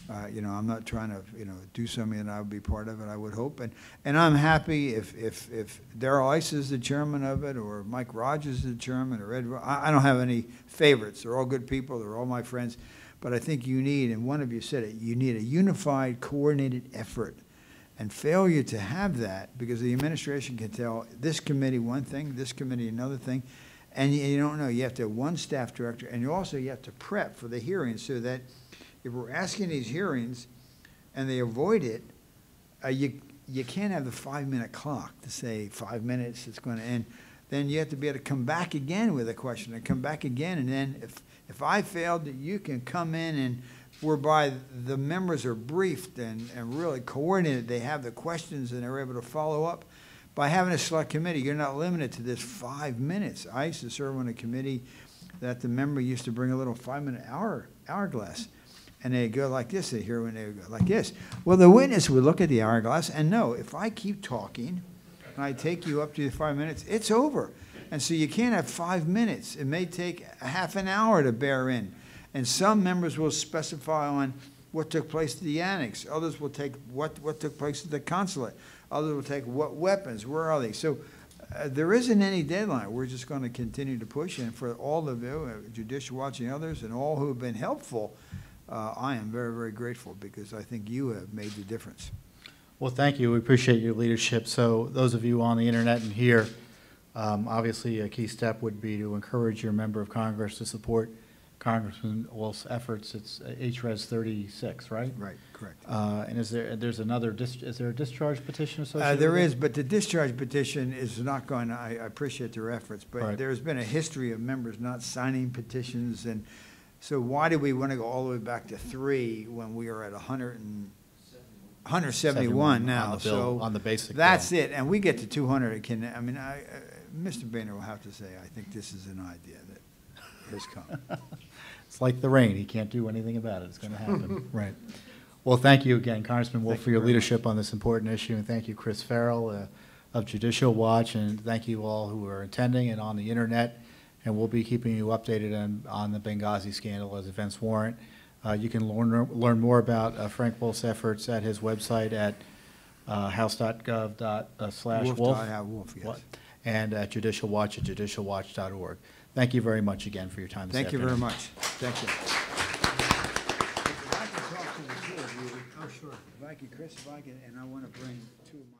I'm not trying to, do something that I would be part of it, I would hope. And I'm happy if Darrell Ice is the chairman of it, or Mike Rogers is the chairman, or Ed. I don't have any favorites. They're all good people. They're all my friends. But I think you need, and one of you said it, you need a unified, coordinated effort. And failure to have that, because the administration can tell this committee one thing, this committee another thing, And you don't know, you have to have one staff director, and you have to prep for the hearings, so that if we're asking these hearings and they avoid it, you can't have the 5-minute clock to say 5 minutes, it's going to end. Then you have to be able to come back again with a question, and come back again, and then if I failed, you can come in, and whereby the members are briefed and really coordinated, they have the questions and they're able to follow up. By having a select committee, you're not limited to this 5 minutes. I used to serve on a committee that the member used to bring a little 5-minute hourglass, and they'd go like this, they hear when they would go like this. Well, the witness would look at the hourglass and know, if I keep talking and I take you up to the 5 minutes, it's over. And so you can't have 5 minutes. It may take a half an hour to bear in. And some members will specify on what took place at the annex. Others will take what took place at the consulate. Others will take what weapons, where are they? So there isn't any deadline. We're just going to continue to push. And for all of you, Judicial Watch and others, and all who have been helpful, I am very, very grateful, because I think you have made the difference. Well, thank you. We appreciate your leadership. So those of you on the internet and here, obviously a key step would be to encourage your member of Congress to support Congressman Wolf's efforts. It's HRES 36, right? Right, correct. And is there a discharge petition associated There with it? is, but the discharge petition is not going to, I appreciate their efforts, but Right. there's been a history of members not signing petitions, and so why do we want to go all the way back to 3 when we are at 171 now? On the bill, So on the basic that's bill. it, and we get to 200. Mr. Boehner will have to say, I think this is an idea that has come. It's like the rain. He can't do anything about it. It's going to happen. Right. Well, thank you again, Congressman Wolf, for your leadership on this important issue, and thank you, Chris Farrell of Judicial Watch, and thank you all who are attending and on the internet. And we'll be keeping you updated on the Benghazi scandal as events warrant. You can learn more about Frank Wolf's efforts at his website at house.gov/wolf. Wolf, yes. And at Judicial Watch at judicialwatch.org. Thank you very much again for your time this Thank you afternoon. very much. Thank you. If I can talk to the two of you, oh, sure. If I can, Chris, and I want to bring 2 of my